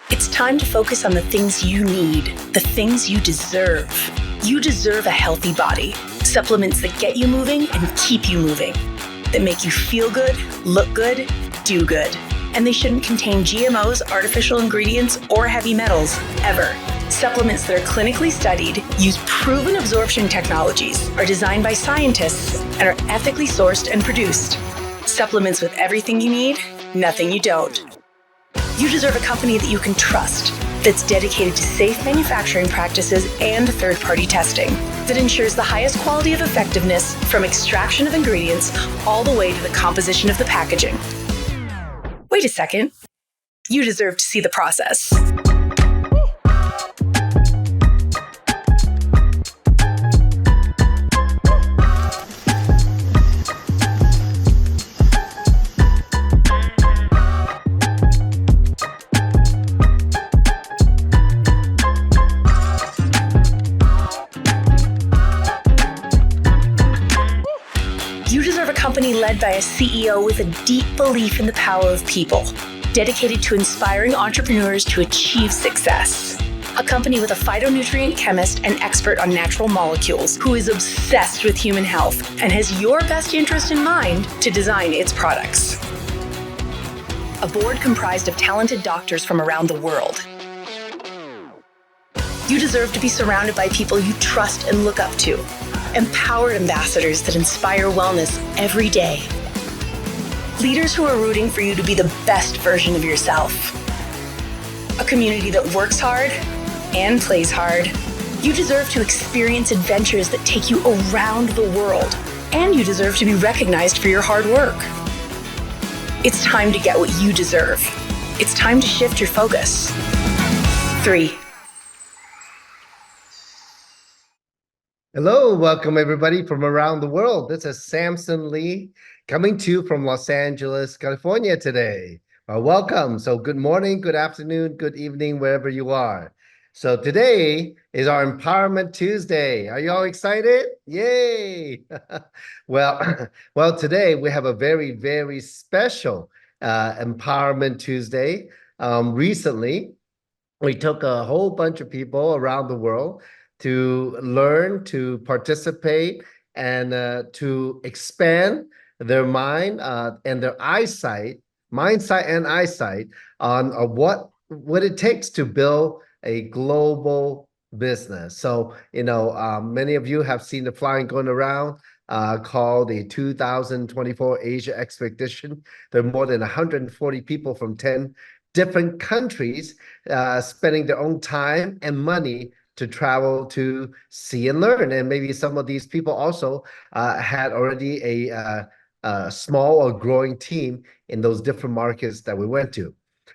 It's time to focus on the things you need, the things you deserve. You deserve a healthy body, supplements that get you moving and keep you moving, that make you feel good, look good, do good. And they shouldn't contain GMOs, artificial ingredients, or heavy metals, ever. Supplements that are clinically studied, use proven absorption technologies, are designed by scientists, and are ethically sourced and produced. Supplements with everything you need, nothing you don't. You deserve a company that you can trust, that's dedicated to safe manufacturing practices and third-party testing, that ensures the highest quality of effectiveness from extraction of ingredients all the way to the composition of the packaging. Wait a second. You deserve to see the process. You deserve a company led by a CEO with a deep belief in the power of people, dedicated to inspiring entrepreneurs to achieve success. A company with a phytonutrient chemist and expert on natural molecules who is obsessed with human health and has your best interest in mind to design its products. A board comprised of talented doctors from around the world. You deserve to be surrounded by people you trust and look up to. Empowered ambassadors that inspire wellness every day. Leaders who are rooting for you to be the best version of yourself. A community that works hard and plays hard. You deserve to experience adventures that take you around the world. And you deserve to be recognized for your hard work. It's time to get what you deserve. It's time to shift your focus. 3. Hello, welcome everybody from around the world. This is Samson Li coming to you from Los Angeles, California today. Welcome. So good morning, good afternoon, good evening, wherever you are. So today is our Empowerment Tuesday. Are you all excited? Yay! well, today we have a very, very special Empowerment Tuesday. Recently, we took a whole bunch of people around the world to learn, to participate, and to expand their mind and their mindset and eyesight on what it takes to build a global business. So, many of you have seen the flying going around called the 2024 Asia Expedition. There are more than 140 people from 10 different countries spending their own time and money to travel to see and learn. And maybe some of these people also had already a small or growing team in those different markets that we went to.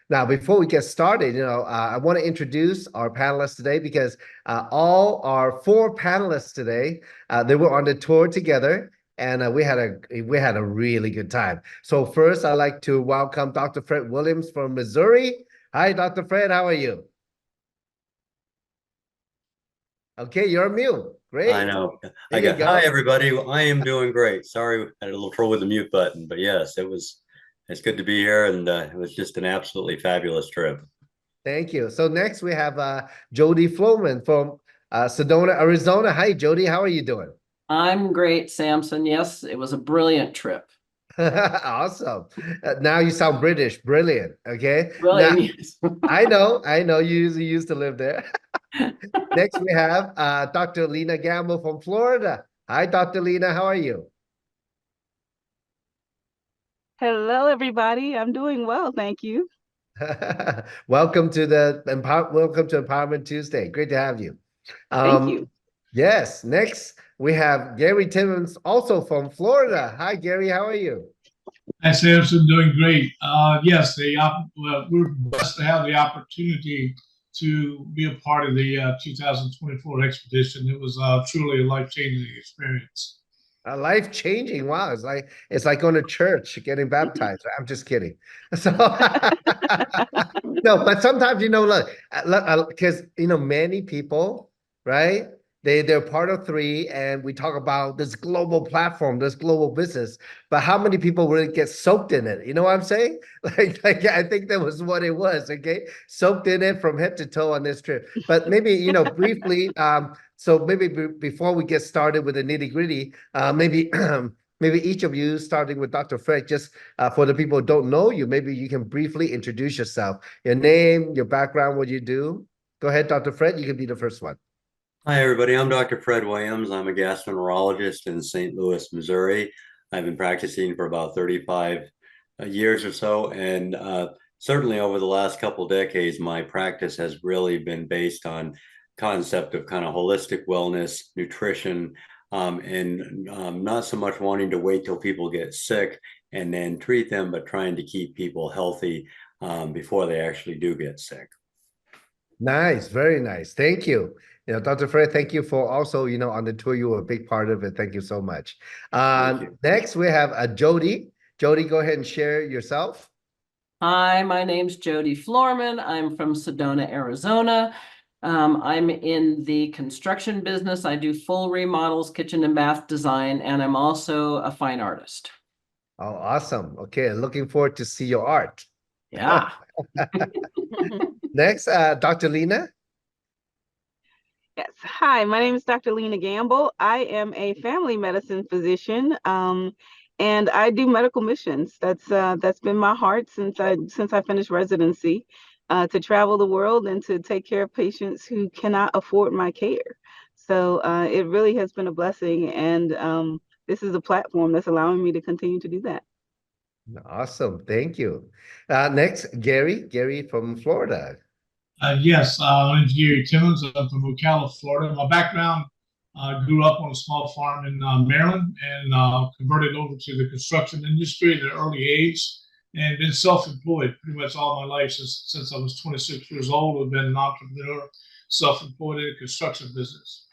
Now, before we get started, I want to introduce our panelists today because all our 4 panelists today, they were on the tour together, and we had a really good time. So first, I'd like to welcome Dr. Fred Williams from Missouri. Hi, Dr. Fred, how are you? Okay, you're mute. Great. I know. Hi, everybody. I am doing great. Sorry, I had a little trouble with the mute button, but yes, it's good to be here, and it was just an absolutely fabulous trip. Thank you. So next we have Jody Florman from Sedona, Arizona. Hi, Jody. How are you doing? I'm great, Samson. Yes, it was a brilliant trip. Awesome. Now you sound British. Brilliant. Okay. Brilliant. Now, I know. You used to live there. Next, we have Dr. Lena Gamble from Florida. Hi, Dr. Lena. How are you? Hello, everybody. I'm doing well, thank you. Welcome to Empowerment Tuesday. Great to have you. Thank you. Yes. Next, we have Gary Timmons, also from Florida. Hi, Gary. How are you? Hi, Samson. Doing great. Yes, we're blessed to have the opportunity to be a part of the 2024 expedition. It was truly a life-changing experience. Life-changing. Wow. It's like going to church, getting baptized. I'm just kidding. So no, but sometimes, look, because, many people, right? They're part of three, and we talk about this global platform, this global business. But how many people really get soaked in it? You know what I'm saying? Like I think that was what it was. Okay, soaked in it from head to toe on this trip. But maybe briefly. So maybe before we get started with the nitty gritty, maybe. Maybe each of you, starting with Dr. Fred, just for the people who don't know you, maybe you can briefly introduce yourself, your name, your background, what you do. Go ahead, Dr. Fred. You can be the first one. Hi, everybody. I'm Dr. Fred Williams. I'm a gastroenterologist in St. Louis, Missouri. I've been practicing for about 35 years or so. And certainly over the last couple decades, my practice has really been based on concept of kind of holistic wellness, nutrition, and not so much wanting to wait till people get sick and then treat them, but trying to keep people healthy before they actually do get sick. Nice, very nice. Thank you. Dr. Fred, thank you for also, on the tour, you were a big part of it. Thank you so much. Next, we have Jody. Jody, go ahead and share yourself. Hi, my name's Jody Florman. I'm from Sedona, Arizona. I'm in the construction business. I do full remodels, kitchen and bath design, and I'm also a fine artist. Oh, awesome. Okay, looking forward to see your art. Yeah. Next, Dr. Lena. Yes. Hi, my name is Dr. Lena Gamble. I am a family medicine physician, and I do medical missions. That's been my heart since I finished residency, to travel the world and to take care of patients who cannot afford my care. So it really has been a blessing, and this is a platform that's allowing me to continue to do that. Awesome. Thank you. Next, Gary from Florida. Yes, my name's Gary Timmons. I'm from Ocala, Florida. My background, I grew up on a small farm in Maryland and converted over to the construction industry at an early age and been self-employed pretty much all my life since I was 26 years old. I've been an entrepreneur, self-employed in the construction business.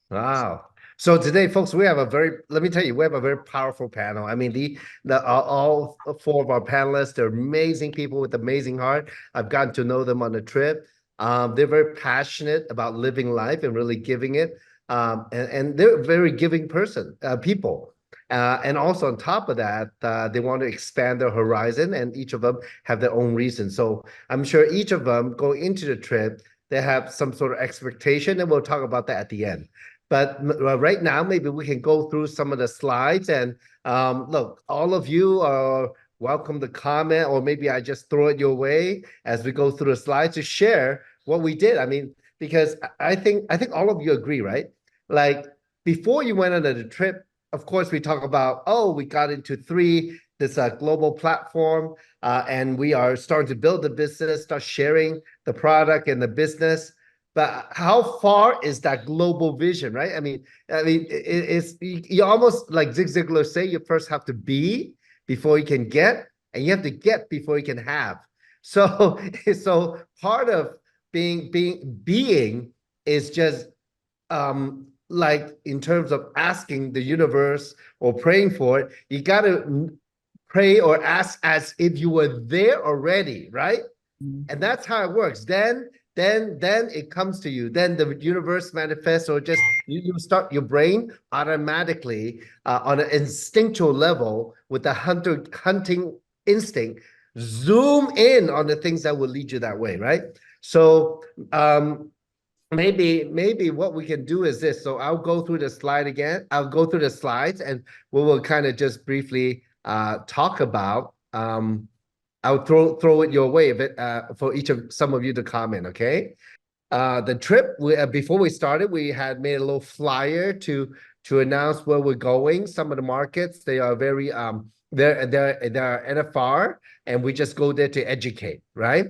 Wow. So today, folks, let me tell you, we have a very powerful panel. I mean, all four of our panelists, they're amazing people with amazing heart. I've gotten to know them on the trip. They're very passionate about living life and really giving it. And they're very giving people. And also on top of that, they want to expand their horizon, and each of them have their own reason. So I'm sure each of them go into the trip, they have some sort of expectation, and we'll talk about that at the end. But right now, maybe we can go through some of the slides. And look, all of you are welcome to comment, or maybe I just throw it your way as we go through the slides to share what we did. I mean, because I think all of you agree, right? Like before you went on the trip, of course, we talk about, we got into this global platform, and we are starting to build the business, start sharing the product and the business. But how far is that global vision, right? I mean, it's you almost like Zig Ziglar say, you first have to be before you can get, and you have to get before you can have. So part of being is just like in terms of asking the universe or praying for it, you got to pray or ask as if you were there already, right? Mm-hmm. And that's how it works. Then it comes to you. Then the universe manifests, or just you start your brain automatically on an instinctual level with the hunting instinct, zoom in on the things that will lead you that way, right? So maybe what we can do is this. So I'll go through the slide again. I'll go through the slides, and we will kind of just briefly talk about. I'll throw it your way for some of you to comment, okay? The trip, before we started, we had made a little flyer to announce where we're going. Some of the markets, they are very they're NFR, and we just go there to educate, right?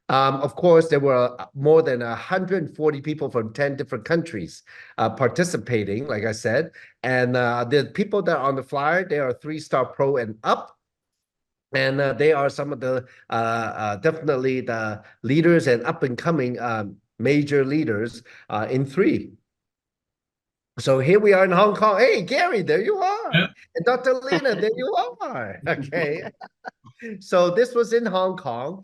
Of course, there were more than 140 people from 10 different countries participating, like I said. And the people that are on the flyer, they are 3-star pro and up. And they are some of the definitely the leaders and up and coming major leaders in 3. So here we are in Hong Kong. Hey, Gary, there you are. Yeah. And Dr. Lena, there you are. Okay. So this was in Hong Kong.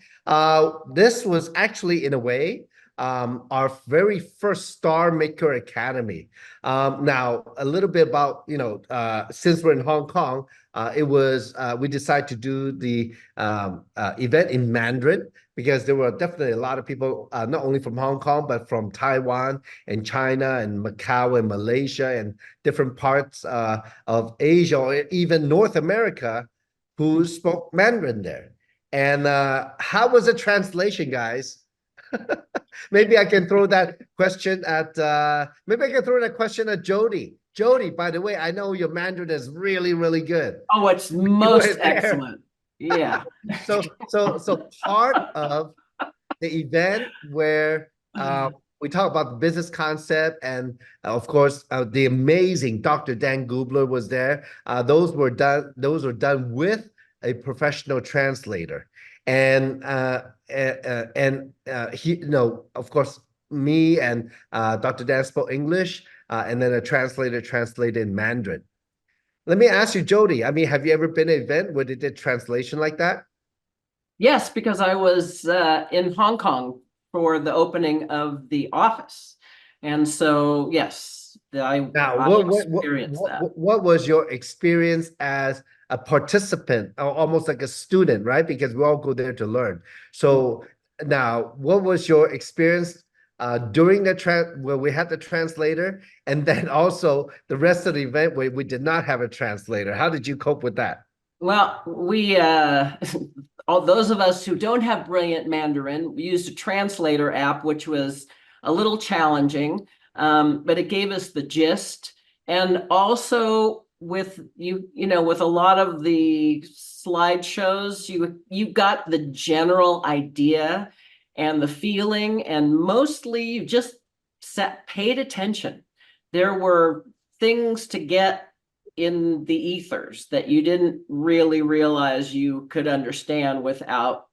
This was actually, in a way, our very first Star Maker Academy. Now, a little bit about, since we're in Hong Kong, we decided to do the event in Mandarin because there were definitely a lot of people, not only from Hong Kong, but from Taiwan and China and Macau and Malaysia and different parts of Asia or even North America who spoke Mandarin there. And how was the translation, guys? Maybe I can throw that question at Jody. Jody, by the way, I know your Mandarin is really, really good. Oh, it's most excellent. Yeah. So part of the event where we talk about the business concept, and of course, the amazing Dr. Dan Gubler was there. Those were done with a professional translator, and he, of course, me and Dr. Dan spoke English, and then a translator translated in Mandarin. Let me ask you, Jody. I mean, have you ever been to an event where they did translation like that? Yes, because I was in Hong Kong for the opening of the office. And so, yes, I experienced that. What was your experience as a participant, or almost like a student, right? Because we all go there to learn. So now, what was your experience during where we had the translator, and then also the rest of the event where we did not have a translator? How did you cope with that? Well, we all those of us who don't have brilliant Mandarin, we used a translator app, which was a little challenging, but it gave us the gist. And also with with a lot of the slideshows, you got the general idea and the feeling, and mostly you just paid attention. There were things to get in the ethers that you didn't really realize you could understand without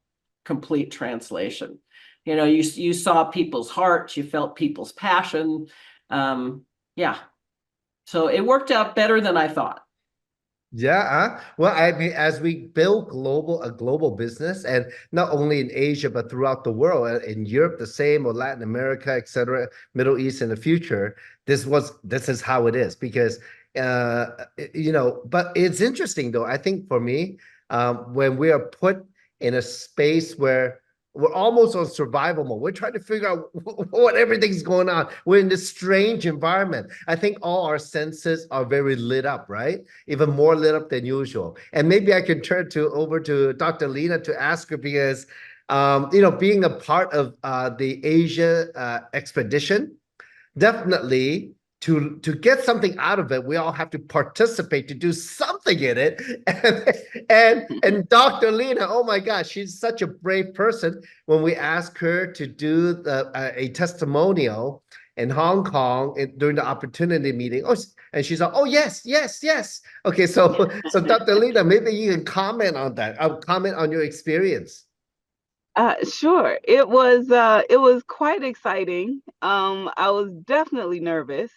complete translation. You saw people's hearts, you felt people's passion. Yeah. So it worked out better than I thought. Yeah. Well, I mean, as we build a global business, and not only in Asia, but throughout the world, in Europe, the same, or Latin America, etc., Middle East in the future, this is how it is. Because but it's interesting though. I think for me, when we are put in a space where we're almost on survival mode, we're trying to figure out what everything's going on. We're in this strange environment. I think all our senses are very lit up, right? Even more lit up than usual. And maybe I can turn over to Dr. Lena to ask her, because being a part of the Asia expedition, definitely to get something out of it, we all have to participate to do something in it. And Dr. Lena, oh my gosh, she's such a brave person. When we asked her to do a testimonial in Hong Kong during the opportunity meeting, and she's like, oh yes, yes, yes. Okay, so Dr. Lena, maybe you can comment on that. Comment on your experience. Sure. It was quite exciting. I was definitely nervous,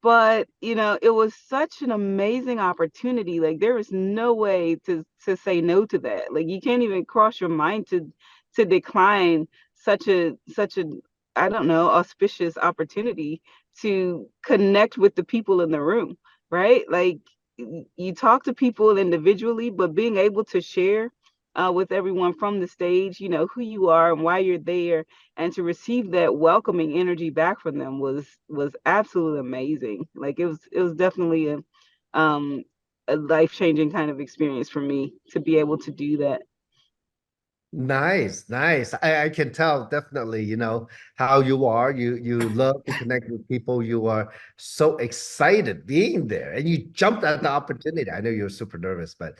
but it was such an amazing opportunity. Like, there is no way to say no to that. Like, you can't even cross your mind to decline such a I don't know, auspicious opportunity to connect with the people in the room, right? Like, you talk to people individually, but being able to share with everyone from the stage, who you are and why you're there, and to receive that welcoming energy back from them was absolutely amazing. Like, it was definitely a life-changing kind of experience for me to be able to do that. Nice. I can tell definitely, how you are. You love to connect with people. You are so excited being there, and you jumped at the opportunity. I know you were super nervous, but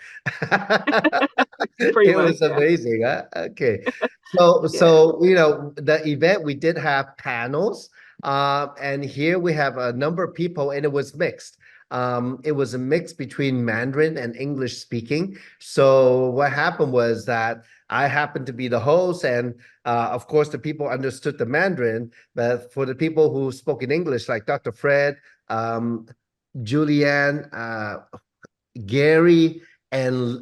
it was amazing. Huh? Okay. So the event, we did have panels, and here we have a number of people, and it was mixed. It was a mix between Mandarin and English speaking. So what happened was that I happened to be the host, and of course, the people understood the Mandarin. But for the people who spoke in English, like Dr. Fred, Julianne, Gary, and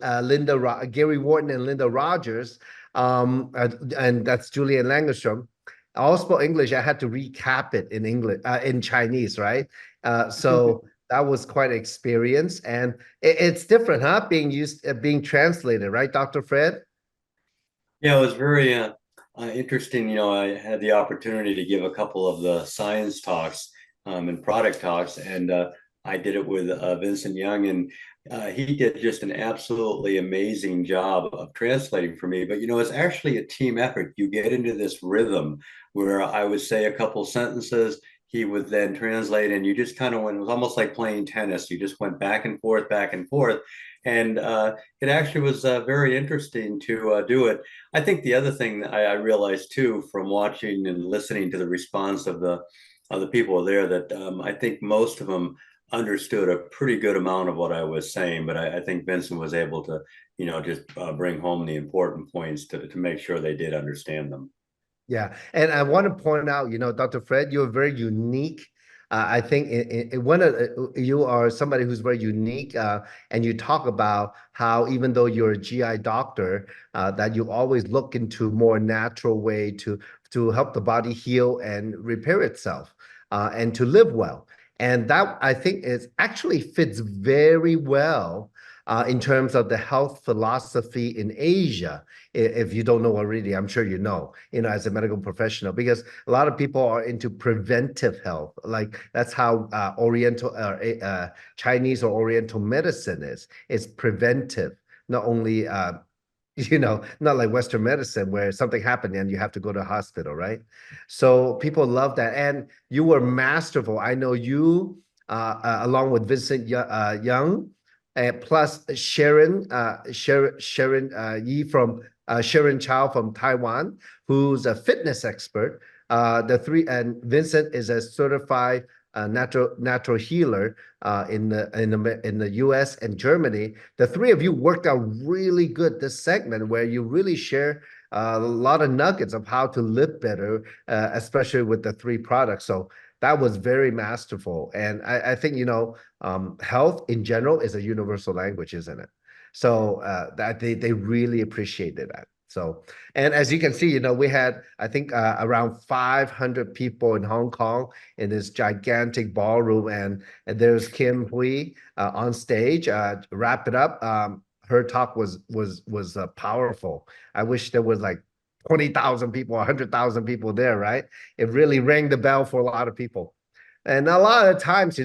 Gary Wharton and Linda Rogers, and that's Julianne Langerstrom. I all spoke English. I had to recap it in English, in Chinese, right? So that was quite an experience, and it's different, huh? Being translated, right, Dr. Fred? Yeah, it was very interesting. I had the opportunity to give a couple of the science talks and product talks, and I did it with Vincent Young, and he did just an absolutely amazing job of translating for me. But it's actually a team effort. You get into this rhythm where I would say a couple sentences, he would then translate, and you just kind of went. It was almost like playing tennis. You just went back and forth, back and forth, and it actually was very interesting to do it. I think the other thing that I realized too from watching and listening to the response of the people there that I think most of them understood a pretty good amount of what I was saying, but I think Vincent was able to, just bring home the important points to make sure they did understand them. Yeah, and I want to point out, Dr. Fred, you're very unique. I think you are somebody who's very unique, and you talk about how even though you're a GI doctor, that you always look into more natural way to help the body heal and repair itself, and to live well. And that I think is actually fits very well in terms of the health philosophy in Asia. If you don't know already, I'm sure you know, as a medical professional, because a lot of people are into preventive health. Like that's how Chinese or Oriental medicine is. It's preventive, not only not like Western medicine where something happened and you have to go to the hospital, right? So people love that. And you were masterful. I know you, along with Vincent Young, plus Sharon Yi from Sharon Chow from Taiwan, who's a fitness expert. The three and Vincent is a certified natural healer in the U.S. and Germany. The three of you worked out really good this segment where you really share a lot of nuggets of how to live better, especially with the three products. So that was very masterful, and I think health in general is a universal language, isn't it? So that they really appreciated that. So, and as you can see, we had, I think, around 500 people in Hong Kong in this gigantic ballroom, and there's Kim Hui on stage. Wrap it up. Her talk was powerful. I wish there was like 20,000 people, 100,000 people there, right? It really rang the bell for a lot of people. And a lot of times,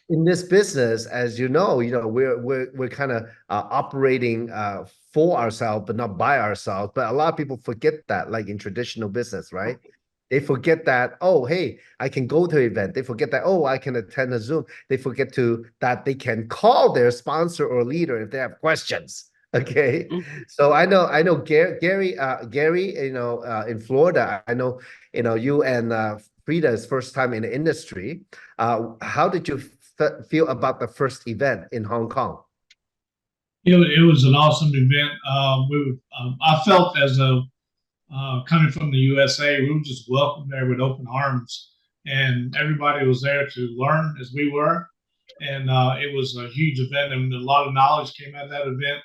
in this business, as we're kind of operating for ourselves, but not by ourselves. But a lot of people forget that, like in traditional business, right? They forget that, oh, hey, I can go to an event. They forget that, oh, I can attend a Zoom. They forget that they can call their sponsor or leader if they have questions. Okay. So I know Gary, in Florida, I know, you and Frida's first time in the industry. How did you feel about the first event in Hong Kong? It was an awesome event. I felt as a coming from the USA, we were just welcomed there with open arms, and everybody was there to learn as we were. And it was a huge event, and a lot of knowledge came out of that event,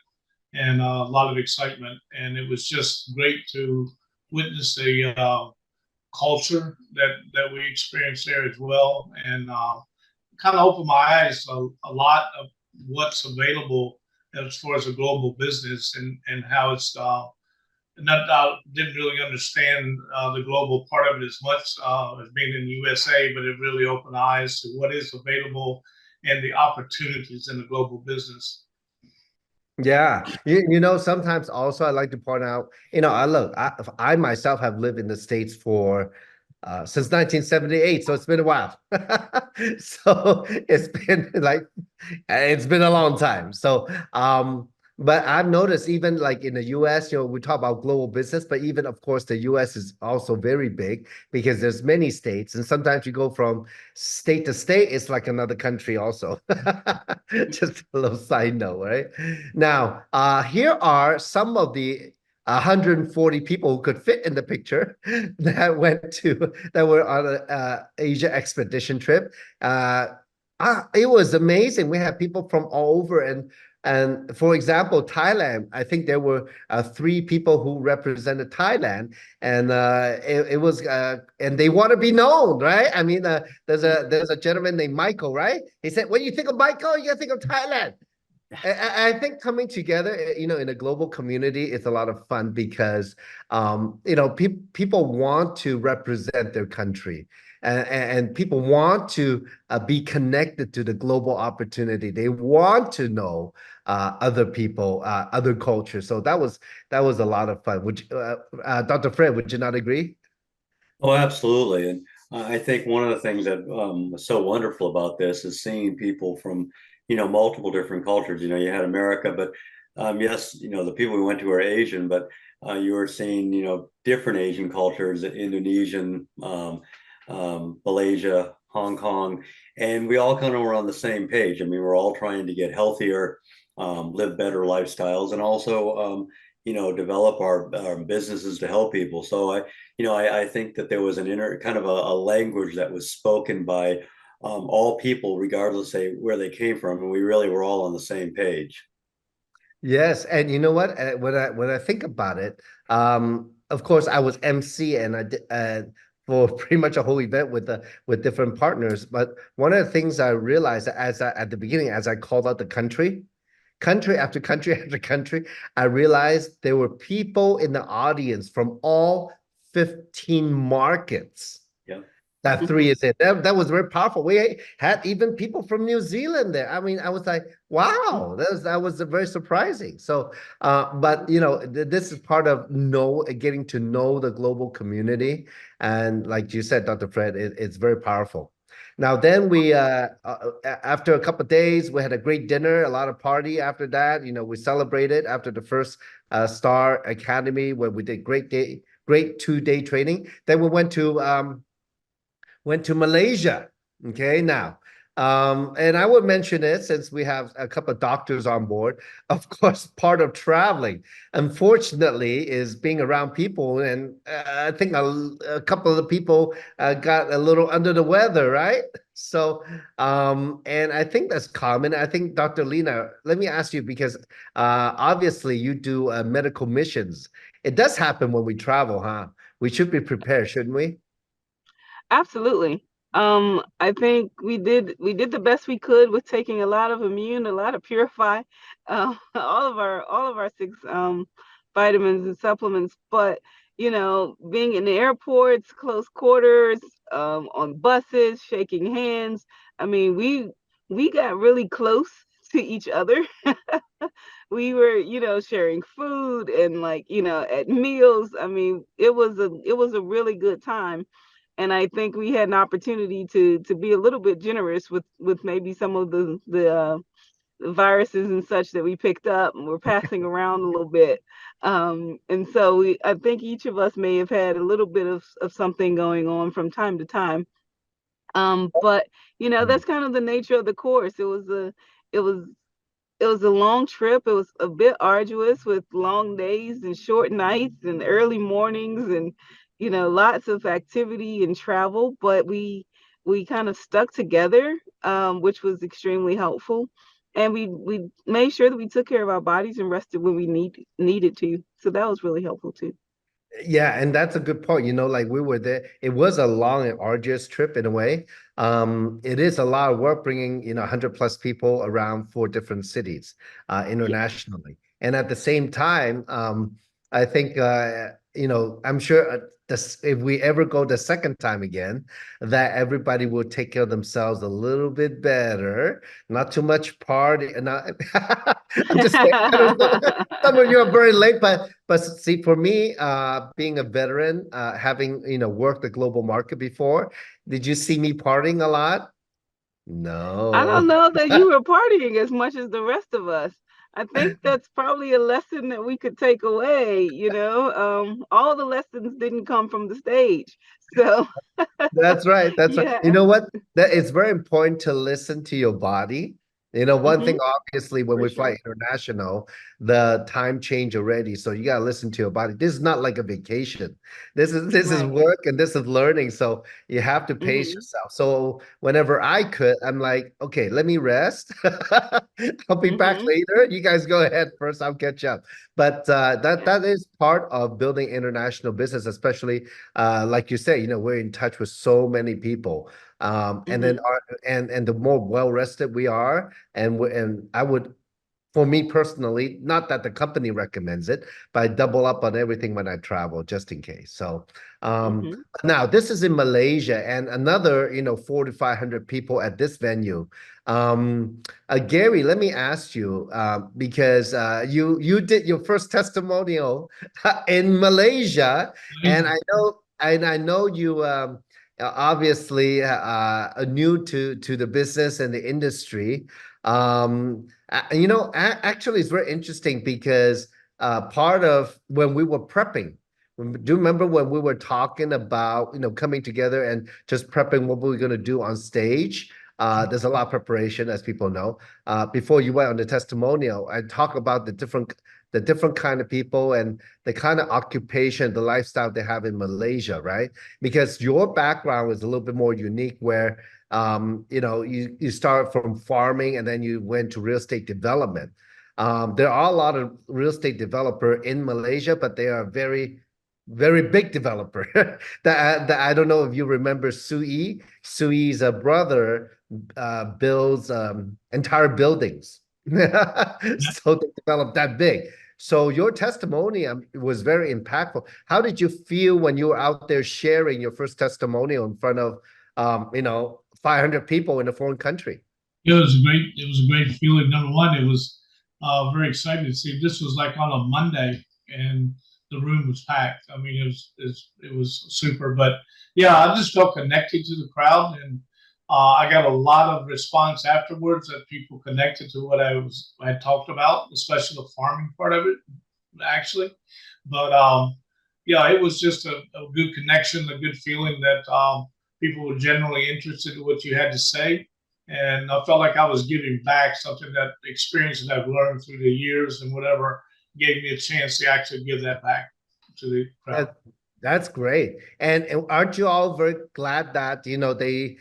and a lot of excitement. And it was just great to witness the culture that we experienced there as well, and kind of opened my eyes a lot of what's available as far as a global business, and how it's not didn't really understand the global part of it as much as being in the USA, but it really opened eyes to what is available and the opportunities in the global business. Yeah, sometimes also I like to point out, I myself have lived in the States for since 1978, so it's been a while. So it's been a long time. So but I've noticed even like in the US, we talk about global business, but even of course the US is also very big because there's many states, and sometimes you go from state to state, it's like another country also. Just a little side note, right? Now, here are some of the 140 people who could fit in the picture that were on a Asia expedition trip. It was amazing. We had people from all over, and And for example, Thailand, I think there were three people who represented Thailand, and it was and they want to be known, right? I mean, there's a gentleman named Michael, right? He said, when you think of Michael, you think of Thailand. I think coming together, in a global community is a lot of fun because, people want to represent their country, and people want to be connected to the global opportunity. They want to know other people, other cultures. So that was a lot of fun. Dr. Fred, would you not agree? Oh, absolutely. And I think one of the things that was so wonderful about this is seeing people from, multiple different cultures. You had America, but yes, the people we went to are Asian, but you were seeing, different Asian cultures, Indonesian, Malaysia, Hong Kong, and we all kind of were on the same page. I mean, we're all trying to get healthier, live better lifestyles, and also, develop our businesses to help people. So I think that there was an inner kind of a language that was spoken by all people, regardless of where they came from, and we really were all on the same page. Yes, and you know what? When I think about it, of course, I was MC, and I did for pretty much a whole event with different partners. But one of the things I realized at the beginning, as I called out the country after country after country, I realized there were people in the audience from all 15 markets. Yeah. That three is it. That was very powerful. We had even people from New Zealand there. I mean, I was like, wow, that was very surprising. So, but this is part of getting to know the global community, and like you said, Dr. Fred, it's very powerful. Now, then after a couple of days, we had a great dinner, a lot of party after that. We celebrated after the first Star Academy where we did great 2-day training. Then we went to Malaysia. Okay, now, and I would mention it since we have a couple of doctors on board. Of course, part of traveling, unfortunately, is being around people, and I think a couple of the people got a little under the weather, right? So, and I think that's common. I think, Dr. Lena, let me ask you, because obviously you do medical missions. It does happen when we travel, huh? We should be prepared, shouldn't we? Absolutely. I think we did the best we could with taking a lot of immune, a lot of purify, all of our six vitamins and supplements. But being in the airports, close quarters, on buses, shaking hands. I mean, we got really close to each other. We were, sharing food and at meals. I mean, it was a really good time, and I think we had an opportunity to be a little bit generous with maybe some of the viruses and such that we picked up and we're passing around a little bit. And so I think each of us may have had a little bit of something going on from time to time. But that's kind of the nature of the course. It was it was a long trip. It was a bit arduous with long days and short nights and early mornings and lots of activity and travel. But we kind of stuck together, which was extremely helpful. And we made sure that we took care of our bodies and rested when we needed to. So that was really helpful too. Yeah, and that's a good point. Like we were there. It was a long and arduous trip in a way. It is a lot of work bringing, 100 plus people around 4 different cities internationally. And at the same time, I think, I'm sure if we ever go the second time again, that everybody will take care of themselves a little bit better. Not too much party. Not, I'm just saying, some of you are very late, but see, for me, being a veteran, having worked the global market before, did you see me partying a lot? I don't No. know that you were partying as much as the rest of us. I think that's probably a lesson that we could take away. All the lessons didn't come from the stage. So That's right. That's right. You yeah. know what? That it's very important to listen to your body. You know, one Mm-hmm. thing, obviously, when For we sure. fly international, the time change already. So you gotta listen to your body. This is not like a vacation. This is Right. work and this is learning. So you have to pace Mm-hmm. yourself. So whenever I could, I'm like, okay, let me rest. I'll be back Mm-hmm. later. You guys go ahead first. I'll catch up. But that is part of building international business, especially like you say, you know, we're in touch with so many people. And then Mm-hmm. and the more well rested we are, and I would, for me personally, not that the company recommends it, but I double up on everything when I travel just in case. So Mm-hmm. now this is in Malaysia and another, you know, 4,500 people at this venue. Gary, let me ask you, because you did your first testimonial in Malaysia, and I know you obviously new to the business and the industry. You know, actually, it's very interesting because part of when we were prepping, do you remember when we were talking about, you know, coming together and just prepping what we were going to do on stage? There's a lot of preparation, as people know. Before you went on the testimonial, I talk about the different kind of people and the kind of occupation, the lifestyle they have in Malaysia, right? Because your background is a little bit more unique, where you know, you start from farming and then you went to real estate development. There are a lot of real estate developer in Malaysia, but they are very, very big developer. That I don't know if you remember Sui. Sui's a brother builds entire buildings. So they developed that big. So your testimony was very impactful. How did you feel when you were out there sharing your first testimonial in front of you know, 500 people in a foreign country? It was a great feeling. Number one, it was very exciting to see. This was like on a Monday, and the room was packed. I mean, it was super. But yeah, I just felt connected to the crowd, and I got a lot of response afterwards that people connected to what I talked about, especially the farming part of it, actually. But yeah, it was just a good connection, a good feeling that people were generally interested in what you had to say. And I felt like I was giving back something, that experience that I've learned through the years and whatever, gave me a chance to actually give that back to the crowd. That's great. And aren't you all very glad that, you know, the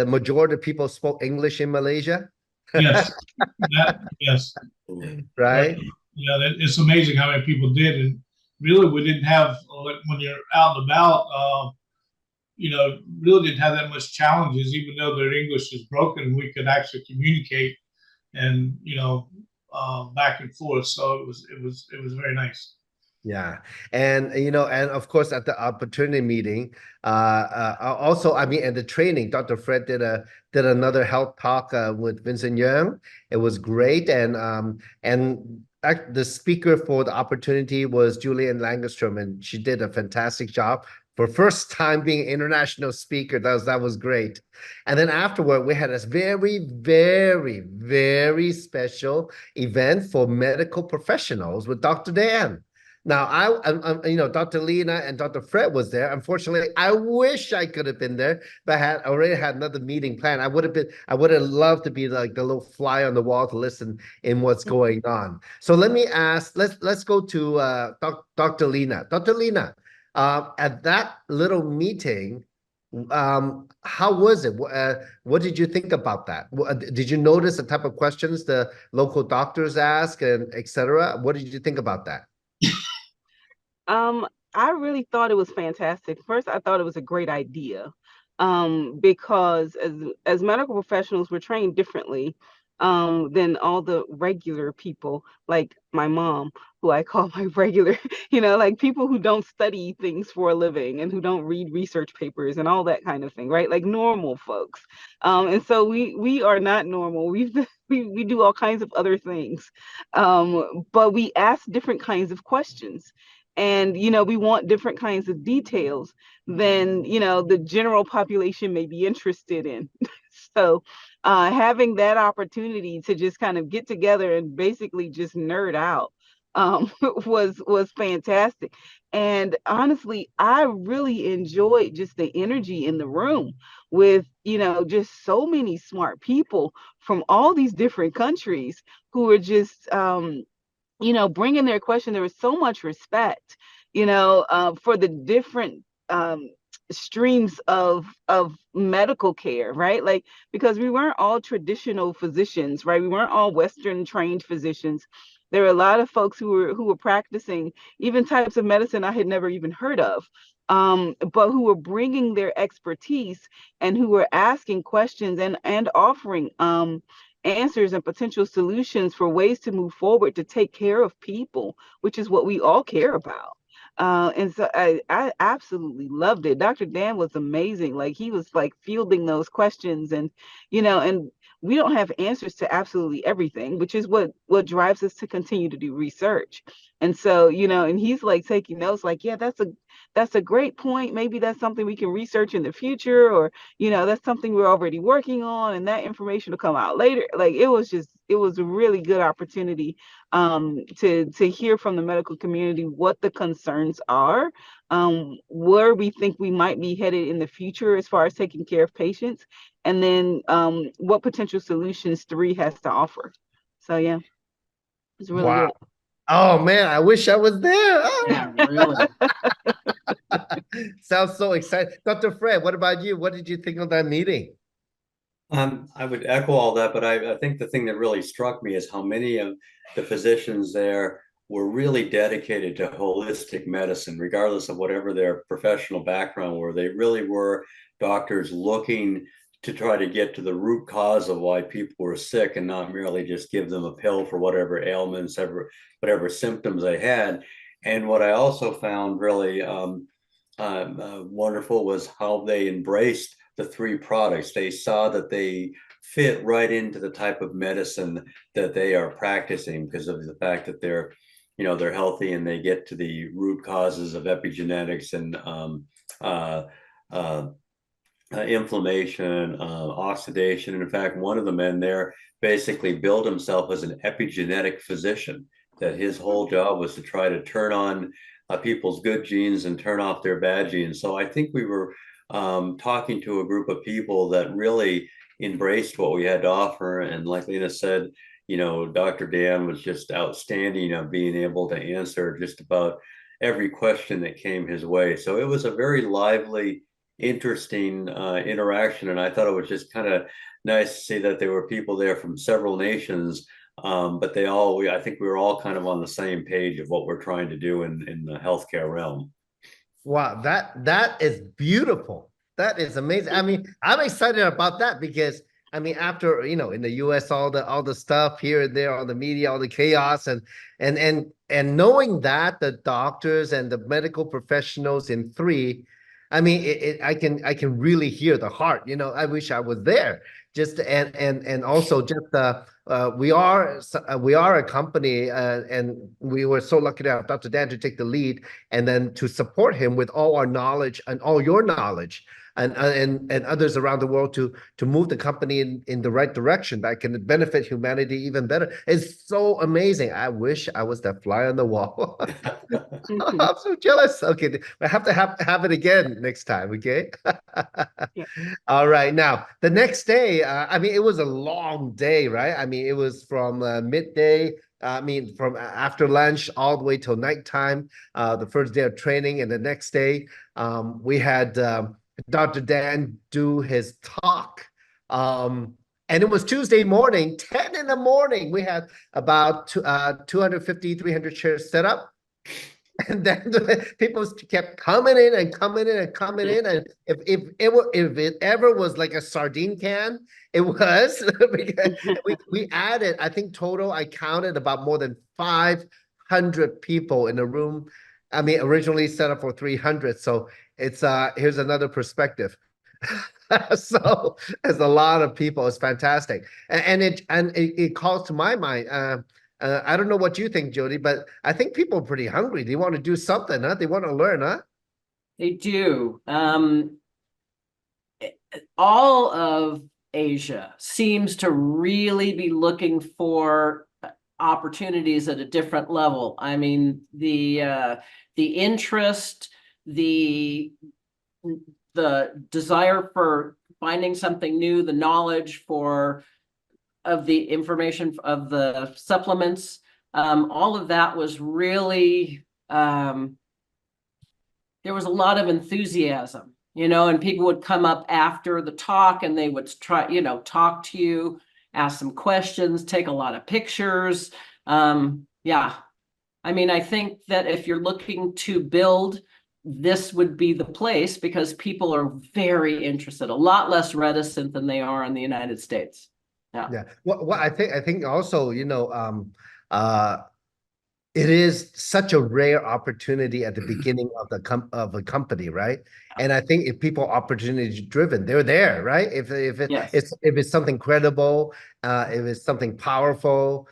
majority of people spoke English in Malaysia? Yes, yes. Right. Right? Yeah, it's amazing how many people did. And really, we didn't have, like, when you're out and about, really didn't have that much challenges. Even though their English is broken, we could actually communicate and, back and forth. So it was very nice. Yeah. And you know, and of course at the opportunity meeting, also, I mean, at the training, Dr. Fred did another health talk with Vincent Young. It was great. And the speaker for the opportunity was Julian Langstrom, and she did a fantastic job for first time being international speaker. That was great. And then afterward, we had this very, very, very special event for medical professionals with Dr. Dan. Now, you know, Dr. Lena and Dr. Fred was there. Unfortunately, I wish I could have been there, but I had already had another meeting planned. I would have loved to be like the little fly on the wall to listen in what's going on. So let me ask, let's go to Dr. Lena. Dr. Lena, at that little meeting, how was it? What did you think about that? Did you notice the type of questions the local doctors ask and etc.? What did you think about that? Um, I really thought it was fantastic. First, I thought it was a great idea, because as medical professionals, we're trained differently than all the regular people, like my mom, who I call my regular, like people who don't study things for a living and who don't read research papers and all that kind of thing, right? Like normal folks. And so we are not normal. We do all kinds of other things, but we ask different kinds of questions. And we want different kinds of details than the general population may be interested in. So having that opportunity to just kind of get together and basically just nerd out was fantastic. And honestly, I really enjoyed just the energy in the room with, just so many smart people from all these different countries who were just, bringing their question. There was so much respect, for the different streams of medical care, right? Like, because we weren't all traditional physicians, right? We weren't all Western trained physicians. There were a lot of folks who were practicing even types of medicine I had never even heard of, but who were bringing their expertise and who were asking questions and offering answers and potential solutions for ways to move forward to take care of people, which is what we all care about. And so I absolutely loved it. Dr. Dan was amazing. Like, he was like fielding those questions, and we don't have answers to absolutely everything, which is what drives us to continue to do research. And so, and he's like taking notes, like, yeah, that's a great point. Maybe that's something we can research in the future, or that's something we're already working on, and that information will come out later. Like, it was a really good opportunity to hear from the medical community what the concerns are, where we think we might be headed in the future as far as taking care of patients, and then what potential solutions 3 has to offer. So yeah, it's really Wow. good. Oh man, I wish I was there. Oh. Yeah, really. Sounds so exciting. Dr. Fred, what about you? What did you think of that meeting? I would echo all that, but I think the thing that really struck me is how many of the physicians there were really dedicated to holistic medicine, regardless of whatever their professional background were. They really were doctors looking to try to get to the root cause of why people were sick, and not merely just give them a pill for whatever ailments, whatever symptoms they had. And what I also found really wonderful was how they embraced the 3 products. They saw that they fit right into the type of medicine that they are practicing, because of the fact that they're healthy and they get to the root causes of epigenetics and uh, uh, inflammation, oxidation. And in fact, one of the men there basically billed himself as an epigenetic physician, that his whole job was to try to turn on people's good genes and turn off their bad genes. So I think we were talking to a group of people that really embraced what we had to offer. And like Lena said, Dr. Dan was just outstanding of being able to answer just about every question that came his way. So it was a very lively, interesting interaction. And I thought it was just kind of nice to see that there were people there from several nations, but I think we were all kind of on the same page of what we're trying to do in the healthcare realm. Wow, that is beautiful. That is amazing. I mean, I'm excited about that because I mean, after in the US, all the stuff here and there, all the media, all the chaos, and knowing that the doctors and the medical professionals in 3, I mean, I can really hear the heart. I wish I was there. Just and also just we are a company, and we were so lucky to have Dr. Dan to take the lead, and then to support him with all our knowledge and all your knowledge, and others around the world to move the company in the right direction that can benefit humanity even better. It's so amazing. I wish I was that fly on the wall. I'm so jealous. Okay, I have to have it again next time. Okay. Yeah. All right. Now the next day, I mean, it was a long day, right? I mean, it was from midday. I mean, from after lunch all the way till nighttime. The first day of training, and the next day, we had Dr. Dan do his talk. And it was Tuesday morning, 10 in the morning. We had about 250, 300 chairs set up. And then the people kept coming in and coming in and coming in. And if it ever was like a sardine can, it was. Because we added, I think total, I counted about more than 500 people in the room. I mean, originally set up for 300. So it's here's another perspective. So there's a lot of people. It's fantastic, and it calls to my mind. I don't know what you think, Jody, but I think people are pretty hungry. They want to do something, huh? They want to learn, huh? They do. All of Asia seems to really be looking for opportunities at a different level. I mean, the interest, the desire for finding something new, the knowledge of the information of the supplements, all of that was really, there was a lot of enthusiasm, and people would come up after the talk and they would try, talk to you, ask some questions, take a lot of pictures. Yeah. I mean, I think that if you're looking to build, this would be the place, because people are very interested, a lot less reticent than they are in the United States. Yeah. Well, I think also, it is such a rare opportunity at the beginning of a company, right? And I think if people are opportunity driven, they're there, right? If Yes. it's something credible, if it's something powerful,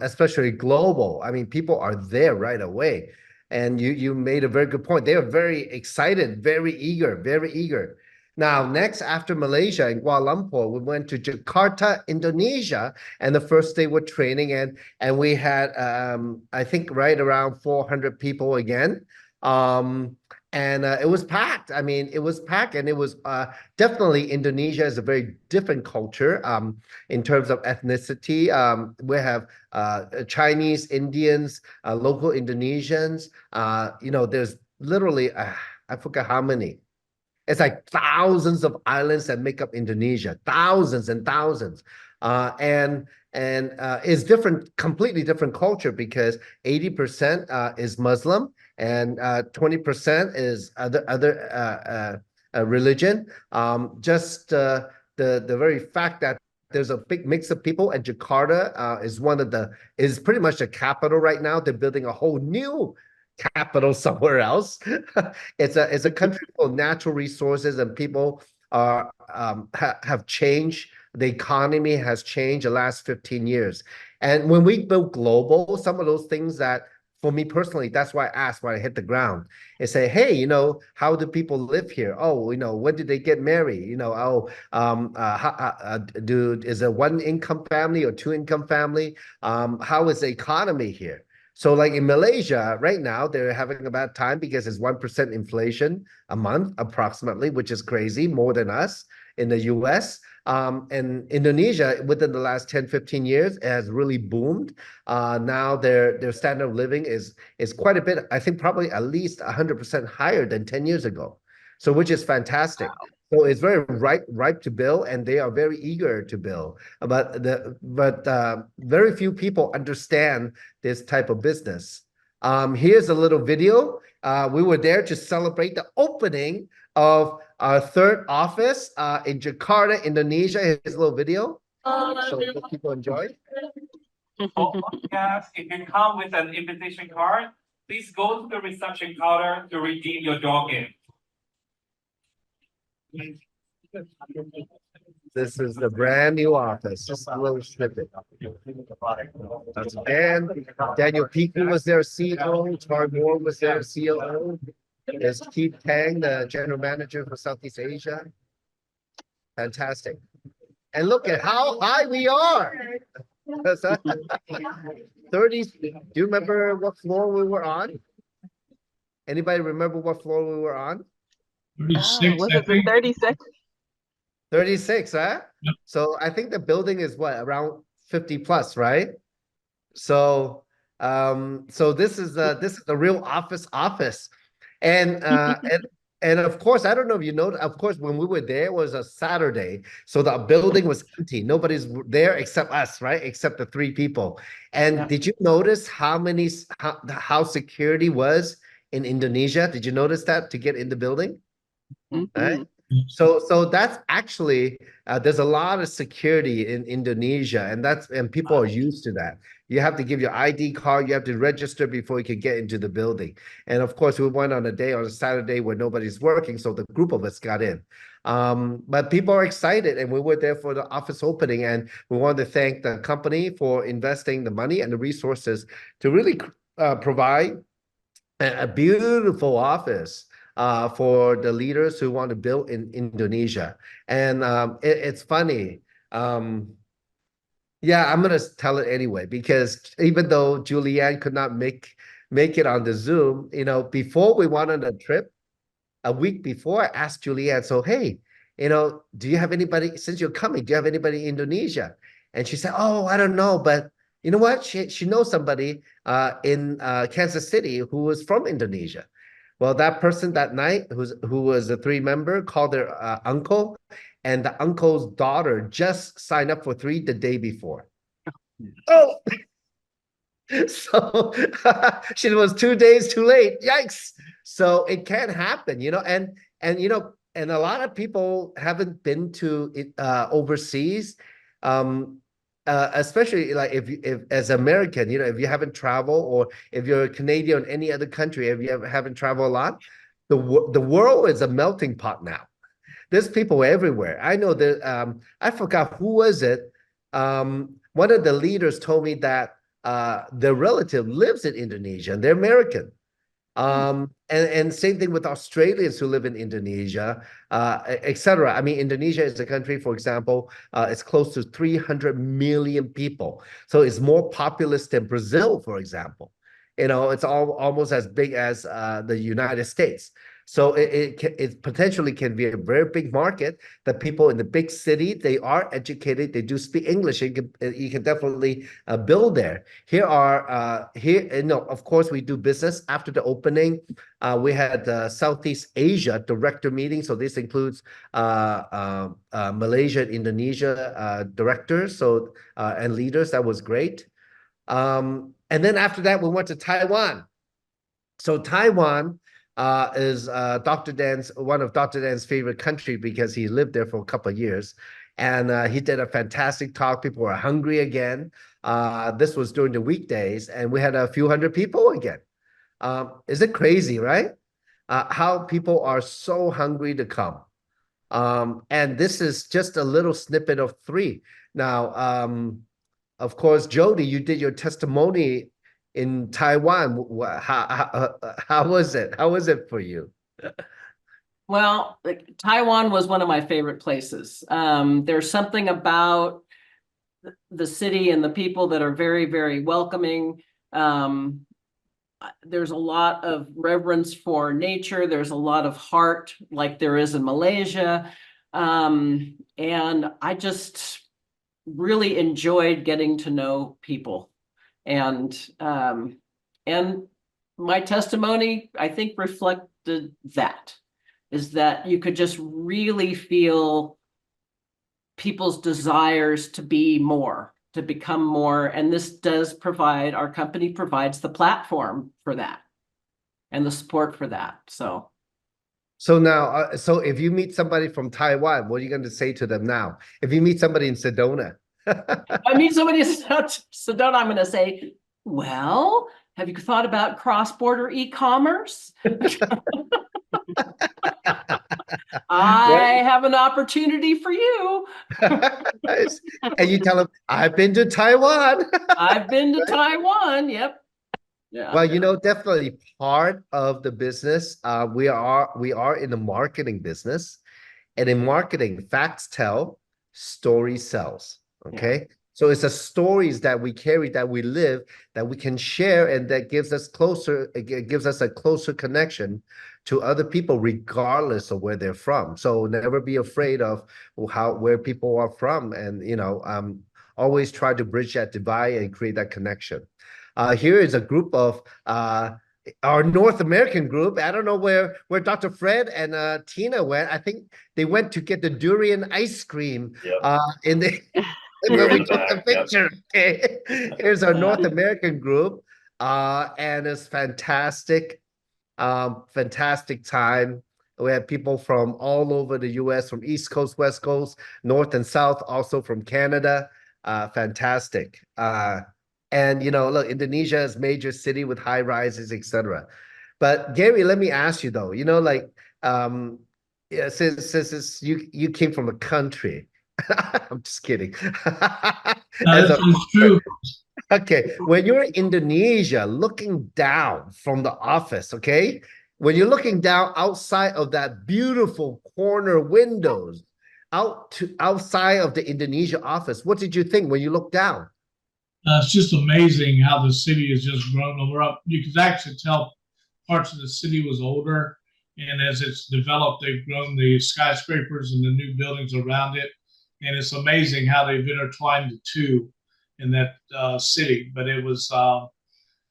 especially global, I mean, people are there right away. And you made a very good point. They are very excited, very eager, very eager. Now, next after Malaysia and Kuala Lumpur, we went to Jakarta, Indonesia, and the first day we're training, and we had I think right around 400 people again. And it was packed. I mean, it was packed, and it was definitely Indonesia is a very different culture in terms of ethnicity. We have Chinese, Indians, local Indonesians. There's literally I forget how many. It's like thousands of islands that make up Indonesia, thousands and thousands. And it's different, completely different culture, because 80% is Muslim and 20% is other religion. Just the very fact that there's a big mix of people, and Jakarta is pretty much the capital right now. They're building a whole new capital somewhere else. It's a country full of natural resources, and people are have changed. The economy has changed the last 15 years. And when we built global, some of those things that, for me personally, that's why I asked when I hit the ground, and say, hey, how do people live here? Oh, when did they get married? Is it one income family or two income family? How is the economy here? So like in Malaysia right now, they're having a bad time because it's 1% inflation a month approximately, which is crazy, more than us in the US. And Indonesia, within the last 10, 15 years, has really boomed. Now their standard of living is quite a bit, I think probably at least 100% higher than 10 years ago. So which is fantastic. Wow. So it's very ripe to build, and they are very eager to build. But very few people understand this type of business. Here's a little video. We were there to celebrate the opening of our third office in Jakarta, Indonesia. Here's a little video. So people enjoy. Yes, if you come with an invitation card, please go to the reception counter to redeem your dog-in. This is the brand new office. Just a little snippet. That's Dan. Daniel Piku was their CEO. Tar Moore was their COO. There's Keith Tang, the general manager for Southeast Asia. Fantastic. And look at how high we are. 30. Do you remember what floor we were on? Anybody remember what floor we were on? 36. Was it the 36? 36, huh? Yep. So I think the building is what, around 50 plus, right? So this is a real office. And of course, I don't know if you know, of course, when we were there, it was a Saturday, so the building was empty. Nobody's there except us, right? Except the three people. And yeah. Did you notice how security was in Indonesia? Did you notice that to get in the building? Mm-hmm. Right? So that's actually there's a lot of security in Indonesia, and people are used to that. You have to give your ID card, you have to register before you can get into the building. And of course, we went on a Saturday where nobody's working, so the group of us got in. But people are excited, and we were there for the office opening, and we want to thank the company for investing the money and the resources to really provide a beautiful office for the leaders who want to build in Indonesia. And it's funny. Yeah, I'm gonna tell it anyway because even though Julianne could not make it on the Zoom, before we went on a trip, a week before, I asked Julianne, so hey, do you have anybody since you're coming? Do you have anybody in Indonesia? And she said, oh, I don't know, but you know what? She knows somebody in Kansas City who was from Indonesia. Well, that person that night, who was a three-member, called their uncle, and the uncle's daughter just signed up for three the day before. Oh, so she was 2 days too late. Yikes! So it can happen, and a lot of people haven't been to it, overseas, especially like if as American, if you haven't traveled, or if you're a Canadian or any other country, if you haven't traveled a lot, the world is a melting pot now. There's people everywhere. I know that I forgot who was it. One of the leaders told me that their relative lives in Indonesia and they're American. And same thing with Australians who live in Indonesia, etc. I mean, Indonesia is a country, for example, it's close to 300 million people. So it's more populous than Brazil, for example. It's almost as big as the United States. So it potentially can be a very big market. The people in the big city, they are educated, they do speak English. You can definitely build there. Of course, we do business after the opening. We had Southeast Asia director meeting. So this includes Malaysia and Indonesia directors and leaders. That was great. And then after that, we went to Taiwan. So Taiwan is one of Dr. Dan's favorite country because he lived there for a couple of years. And he did a fantastic talk. People were hungry again. This was during the weekdays, and we had a few hundred people again. Is it crazy, right? How people are so hungry to come. And this is just a little snippet of three. Now, of course, Jody, you did your testimony in Taiwan. How was it? How was it for you? Well, Taiwan was one of my favorite places. There's something about the city and the people that are very, very welcoming. There's a lot of reverence for nature. There's a lot of heart, like there is in Malaysia. And I just really enjoyed getting to know people. And my testimony, I think, reflected that, is that you could just really feel people's desires to be more, to become more. And this does provide, our company provides the platform for that and the support for that. So now, so if you meet somebody from Taiwan, what are you going to say to them now? If you meet somebody in Sedona? I meet somebody in Sedona, I'm going to say, well, have you thought about cross-border e-commerce? I have an opportunity for you. And you tell them, I've been to Taiwan. I've been to Taiwan. Yep. Yeah. Well, definitely part of the business. We are in the marketing business, and in marketing, facts tell, story sells. Okay. Yeah. So it's the stories that we carry, that we live, that we can share, and that gives us a closer connection to other people, regardless of where they're from. So never be afraid of where people are from, and always try to bridge that divide and create that connection. Here is a group of our North American group. I don't know where Dr. Fred and Tina went. I think they went to get the durian ice cream. Yep. When we took the picture. Yep. Okay. Here's our North American group, and it's fantastic. Fantastic time. We had people from all over the US, from East Coast, West Coast, North and South, also from Canada. Fantastic. And look, Indonesia is a major city with high rises, etc. But Gary, let me ask you though, since you came from a country, I'm just kidding. That's true. Okay, when you're in Indonesia, looking down from the office, okay, when you're looking down outside of that beautiful corner windows, outside of the Indonesia office. What did you think when you looked down? It's just amazing how the city has just grown. We're up. You could actually tell parts of the city was older, and as it's developed, they've grown the skyscrapers and the new buildings around it. And it's amazing how they've intertwined the two in that city. But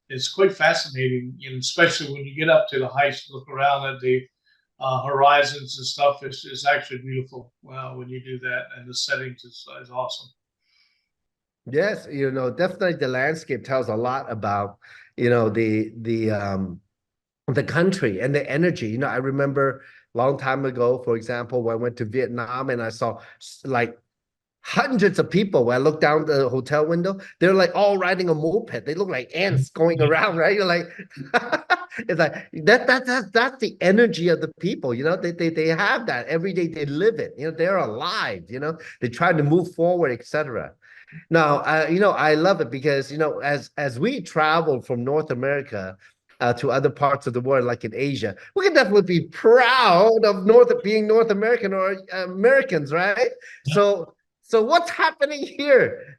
it's quite fascinating, and especially when you get up to the heights, look around at the horizons and stuff. It's actually beautiful when you do that, and the settings is awesome. Yes, definitely the landscape tells a lot about, the country and the energy. I remember a long time ago, for example, when I went to Vietnam and I saw like hundreds of people. When I looked down the hotel window, they're like all riding a moped. They look like ants going around, right? You're like, it's like that's the energy of the people. They have that every day. They live it. They're alive. They try to move forward, etc. Now, I love it because as we travel from North America to other parts of the world, like in Asia, we can definitely be proud of being North American or Americans, right? So what's happening here?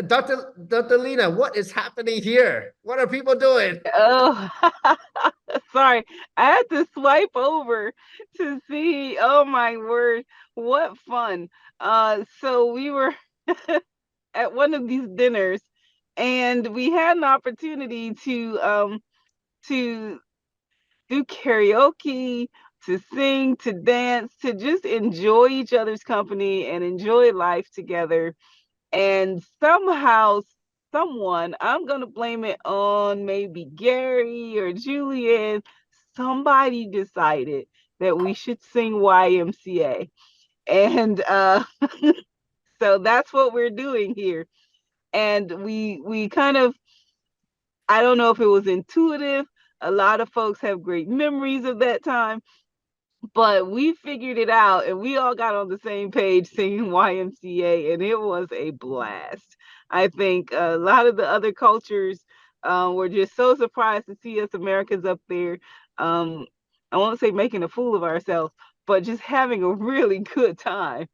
Dr. Lena, what is happening here? What are people doing? Oh, sorry. I had to swipe over to see. Oh my word, what fun. So we were at one of these dinners, and we had an opportunity to do karaoke, to sing, to dance, to just enjoy each other's company and enjoy life together. And somehow, someone, I'm going to blame it on maybe Gary or Julian, somebody decided that we should sing YMCA. And so that's what we're doing here. And we kind of, I don't know if it was intuitive. A lot of folks have great memories of that time, but we figured it out and we all got on the same page singing YMCA, and it was a blast. I think a lot of the other cultures were just so surprised to see us Americans up there. I won't say making a fool of ourselves, but just having a really good time.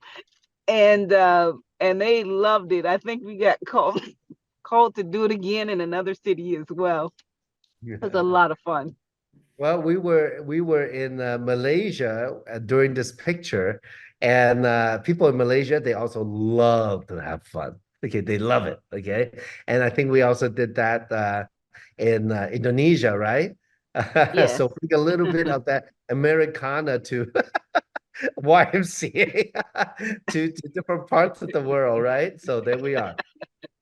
And they loved it. I think we got called to do it again in another city as well. It was a lot of fun. Well, we were in Malaysia during this picture, and people in Malaysia, they also love to have fun. Okay, they love it. Okay, and I think we also did that in Indonesia, right? Yes. So bring a little bit of that Americana to YMCA to different parts of the world, right? So there we are.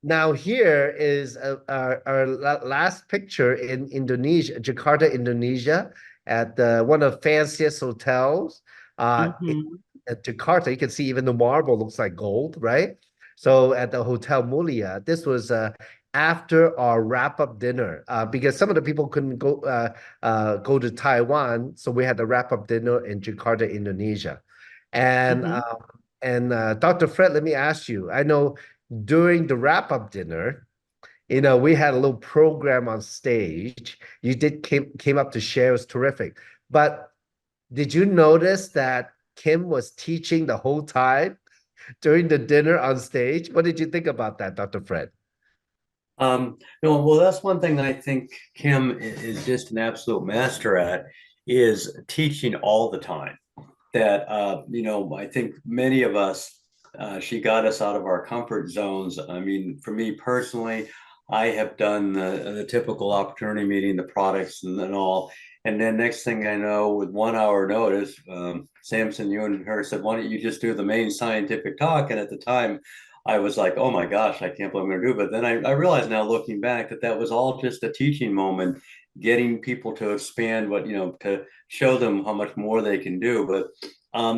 Now here is our last picture in Indonesia, Jakarta, Indonesia, at one of the fanciest hotels at Jakarta. You can see even the marble looks like gold, right? So at the Hotel Mulia, this was after our wrap-up dinner because some of the people couldn't go to Taiwan, so we had the wrap-up dinner in Jakarta, Indonesia. And Dr. Fred, let me ask you. I know during the wrap-up dinner, we had a little program on stage. You came up to share. It was terrific. But did you notice that Kim was teaching the whole time during the dinner on stage? What did you think about that, Dr. Fred? No, well, that's one thing I think Kim is just an absolute master at, is teaching all the time. That I think many of us, she got us out of our comfort zones. I mean, for me personally, I have done the typical opportunity meeting, the products and all. And then next thing I know, with 1 hour notice, Samson, you and her said, why don't you just do the main scientific talk? And at the time, I was like, oh my gosh, I can't believe I'm going to do it. But then I realized now looking back that was all just a teaching moment, getting people to expand to show them how much more they can do. But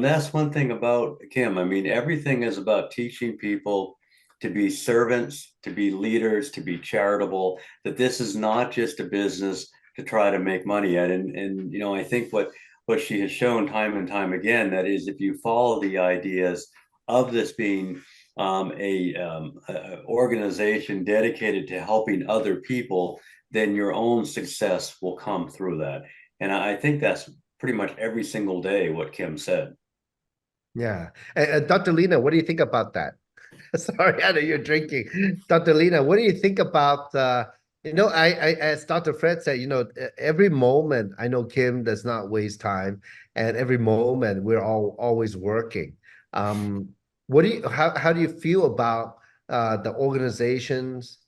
that's one thing about Kim. I mean, everything is about teaching people to be servants, to be leaders, to be charitable, that this is not just a business to try to make money at. And I think what she has shown time and time again, that is, if you follow the ideas of this being a organization dedicated to helping other people, then your own success will come through that. And I think that's pretty much every single day what Kim said. Yeah. Dr. Lena, what do you think about that? Sorry, I know you're drinking. Dr. Lena, what do you think about I as Dr. Fred said, every moment I know Kim does not waste time, and every moment we're all always working. Um, how do you feel about the organizations,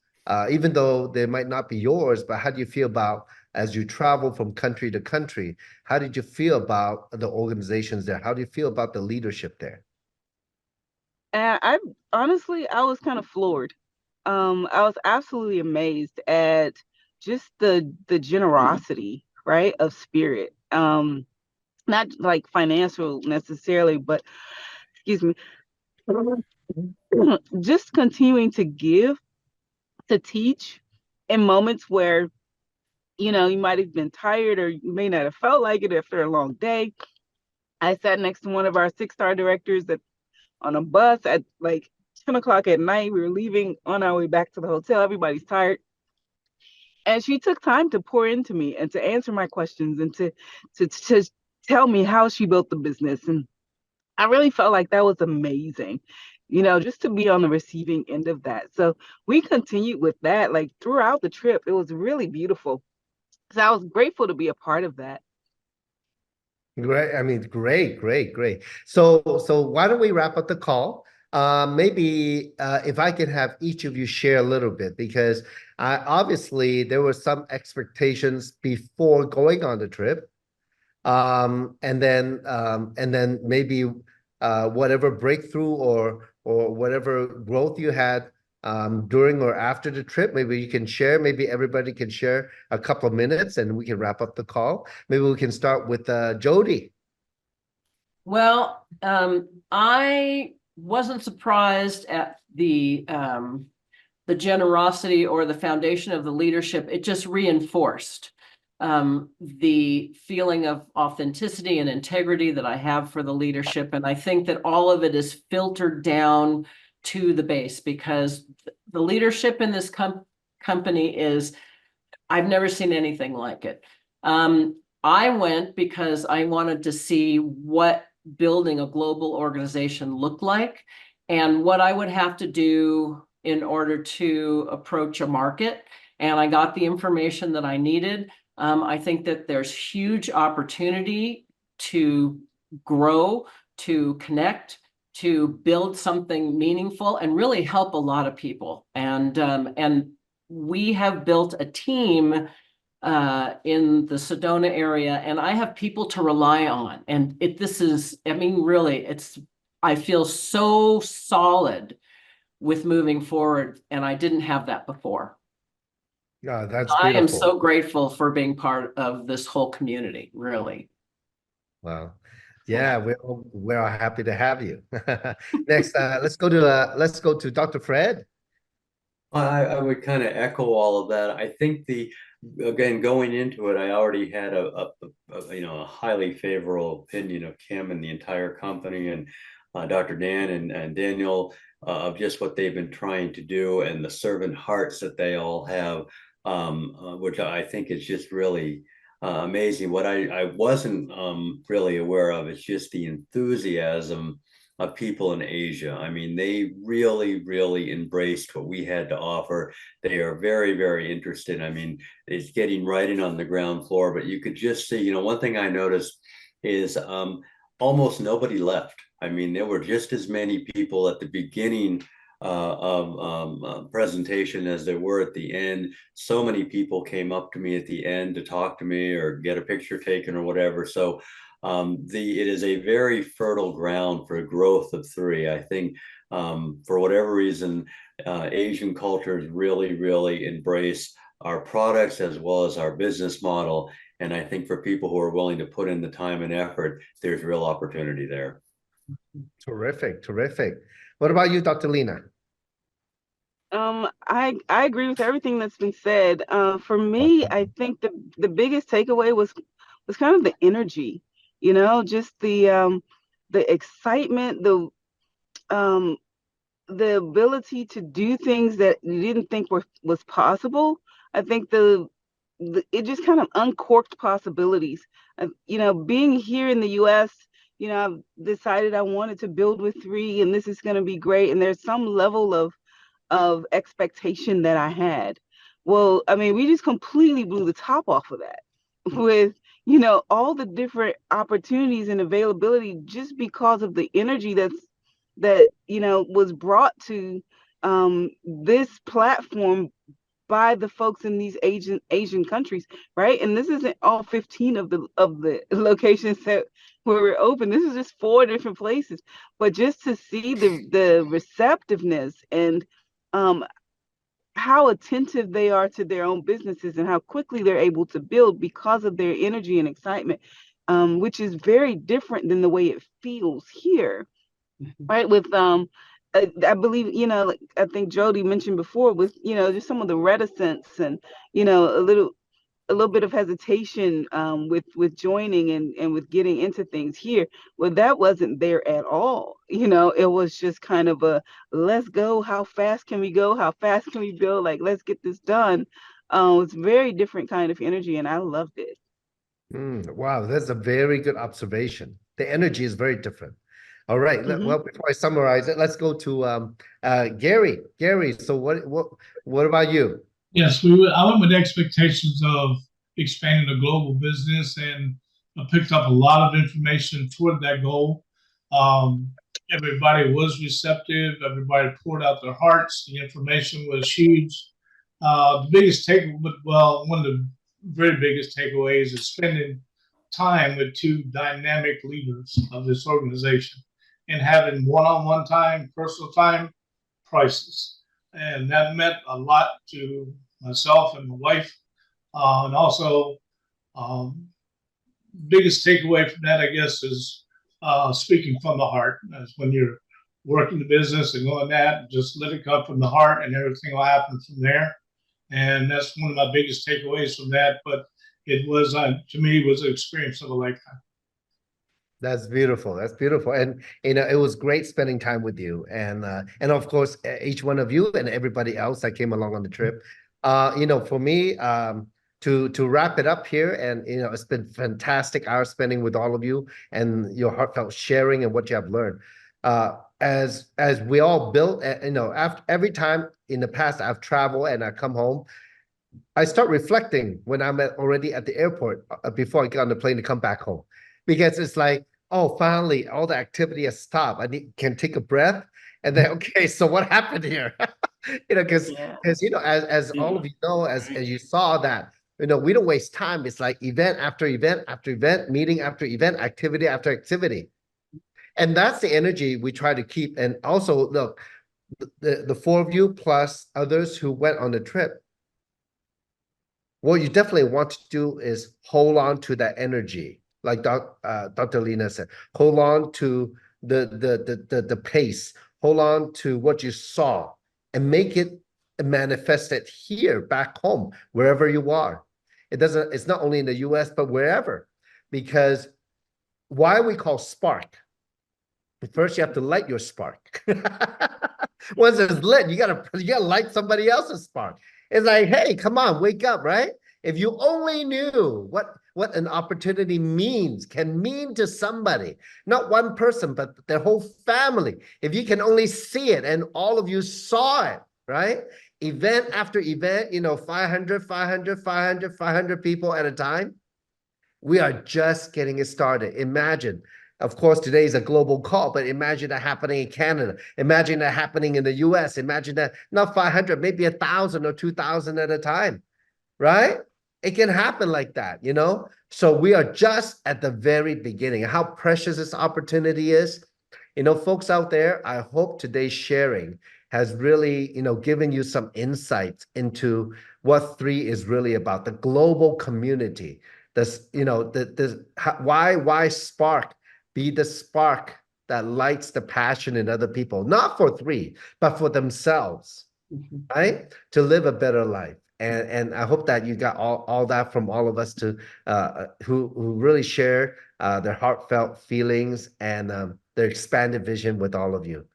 even though they might not be yours, but how do you feel about as you travel from country to country? How did you feel about the organizations there? How do you feel about the leadership there? And I was kind of floored. I was absolutely amazed at just the generosity, right, of spirit. Not like financial necessarily, but excuse me, just continuing to give, to teach in moments where, you might have been tired or you may not have felt like it after a long day. I sat next to one of our 6-star directors on a bus at like 10 o'clock at night. We were leaving on our way back to the hotel. Everybody's tired. And she took time to pour into me and to answer my questions and to tell me how she built the business. And I really felt like that was amazing, just to be on the receiving end of that. So we continued with that like throughout the trip. It was really beautiful. So I was grateful to be a part of that. Great. I mean, great, great, great. So why don't we wrap up the call? Maybe if I can have each of you share a little bit, because obviously there were some expectations before going on the trip, and then maybe whatever breakthrough or whatever growth you had during or after the trip. Maybe you can share. Maybe everybody can share a couple of minutes, and we can wrap up the call. Maybe we can start with Jody. Well, I wasn't surprised at the generosity or the foundation of the leadership. It just reinforced the feeling of authenticity and integrity that I have for the leadership. And I think that all of it is filtered down to the base, because the leadership in this company is, I've never seen anything like it. I went because I wanted to see what building a global organization looked like and what I would have to do in order to approach a market. And I got the information that I needed. I think that there's huge opportunity to grow, to connect, to build something meaningful and really help a lot of people. And we have built a team in the Sedona area, and I have people to rely on. And I feel so solid with moving forward, and I didn't have that before. Yeah, that's I am beautiful. so grateful for being part of this whole community, really. Wow. Yeah, we're all happy to have you. Next, let's go to Dr. Fred. I would kind of echo all of that. I think again, going into it, I already had a highly favorable opinion of Kim and the entire company, and Dr. Dan and Daniel, of just what they've been trying to do and the servant hearts that they all have, which I think is just really amazing. What I wasn't really aware of is just the enthusiasm of people in Asia. I mean, they really, really embraced what we had to offer. They are very, very interested. I mean, it's getting right in on the ground floor, but you could just see, one thing I noticed is almost nobody left. I mean, there were just as many people at the beginning of presentation as there were at the end. So many people came up to me at the end to talk to me or get a picture taken or whatever. So it is a very fertile ground for growth of three. I think for whatever reason, Asian cultures really, really embrace our products as well as our business model. And I think for people who are willing to put in the time and effort, there's real opportunity there. Terrific, terrific. What about you, Dr. Lena? I agree with everything that's been said. For me, I think the biggest takeaway was kind of the energy, just the excitement, the ability to do things that you didn't think was possible. I think it just kind of uncorked possibilities. Being here in the U.S., I've decided I wanted to build with 3 and this is going to be great. And there's some level of expectation that I had. Well, I mean, we just completely blew the top off of that with, all the different opportunities and availability just because of the energy that was brought to this platform by the folks in these Asian countries, right? And this isn't all 15 of the locations that where we're open. This is just 4 different places. But just to see the receptiveness and how attentive they are to their own businesses and how quickly they're able to build because of their energy and excitement, which is very different than the way it feels here, right? With I believe, like I think Jody mentioned before, with just some of the reticence and a little bit of hesitation with joining and with getting into things here. Well, that wasn't there at all. It was just kind of a let's go. How fast can we go? How fast can we build? Like, let's get this done. It's very different kind of energy, and I loved it. Wow, that's a very good observation. The energy is very different. All right. Well, before I summarize it, let's go to Gary. Gary, so what about you? Yes, I went with expectations of expanding a global business, and I picked up a lot of information toward that goal. Everybody was receptive. Everybody poured out their hearts. The information was huge. The biggest one of the very biggest takeaways is spending time with 2 dynamic leaders of this organization and having one-on-one time, personal time, priceless. And that meant a lot to myself and my wife. And also, biggest takeaway from that, I guess, is speaking from the heart. That's when you're working the business and going that, just let it come from the heart and everything will happen from there. And that's one of my biggest takeaways from that. But it was, to me, was an experience of a lifetime. That's beautiful. That's beautiful. And it was great spending time with you. And of course, each one of you and everybody else that came along on the trip. For me, to wrap it up here, and it's been fantastic hour spending with all of you and your heartfelt sharing and what you have learned. As we all built, after every time in the past I've traveled and I come home, I start reflecting when I'm already at the airport before I get on the plane to come back home. Because it's like, oh, finally, all the activity has stopped. Can take a breath, and then okay, so what happened here? Because as all of you know, as you saw that, we don't waste time. It's like event after event after event, meeting after event, activity after activity, and that's the energy we try to keep. And also, look, the 4 of you plus others who went on the trip. What you definitely want to do is hold on to that energy. Like Dr. Lena said, hold on to the pace, hold on to what you saw, and make it manifested here, back home, wherever you are. It's not only in the US, but wherever. Because why we call spark? First, you have to light your spark. Once it's lit, you gotta light somebody else's spark. It's like, hey, come on, wake up, right? If you only knew what an opportunity can mean to somebody, not one person, but their whole family. If you can only see it, and all of you saw it, right? Event after event, 500 people at a time. We are just getting it started. Imagine. Of course, today is a global call, but imagine that happening in Canada. Imagine that happening in the US. Imagine that not 500, maybe 1,000 or 2,000 at a time, right? It can happen like that, So we are just at the very beginning. How precious this opportunity is. Folks out there, I hope today's sharing has really, given you some insights into what 3 is really about, the global community. Why spark? Be the spark that lights the passion in other people, not for 3, but for themselves, right? To live a better life. And I hope that you got all that from all of us who really share their heartfelt feelings and their expanded vision with all of you.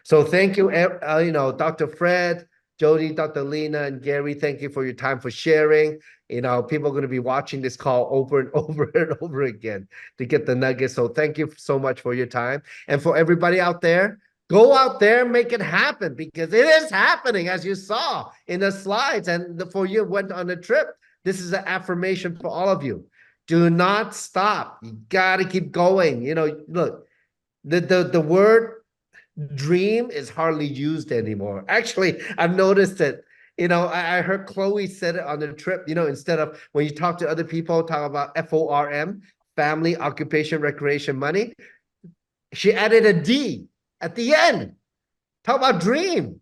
So thank you, Dr. Fred, Jody, Dr. Lena, and Gary, thank you for your time, for sharing. You know, people are going to be watching this call over and over and over again to get the nuggets. So thank you so much for your time. And for everybody out there, go out there, make it happen, because it is happening, as you saw in the slides. And for you went on a trip, this is an affirmation for all of you. Do not stop. You got to keep going. You know, look, the word dream is hardly used anymore. Actually, I've noticed it. You know, I heard Chloe said it on the trip, you know, instead of when you talk to other people, talk about FORM, family, occupation, recreation, money, she added a D at the end. Talk about dream.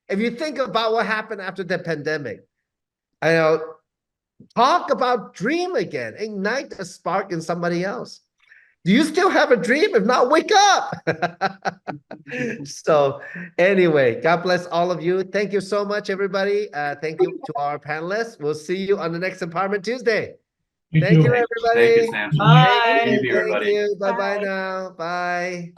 If you think about what happened after the pandemic, I know, talk about dream again, ignite a spark in somebody else. Do you still have a dream? If not, wake up. So anyway, God bless all of you. Thank you so much, everybody. Thank you to our panelists. We'll see you on the next Empowerment Tuesday. Thank you, everybody. Thank you, Samson. Bye. Thank you, everybody. Thank you. Bye-bye Bye. now. Bye.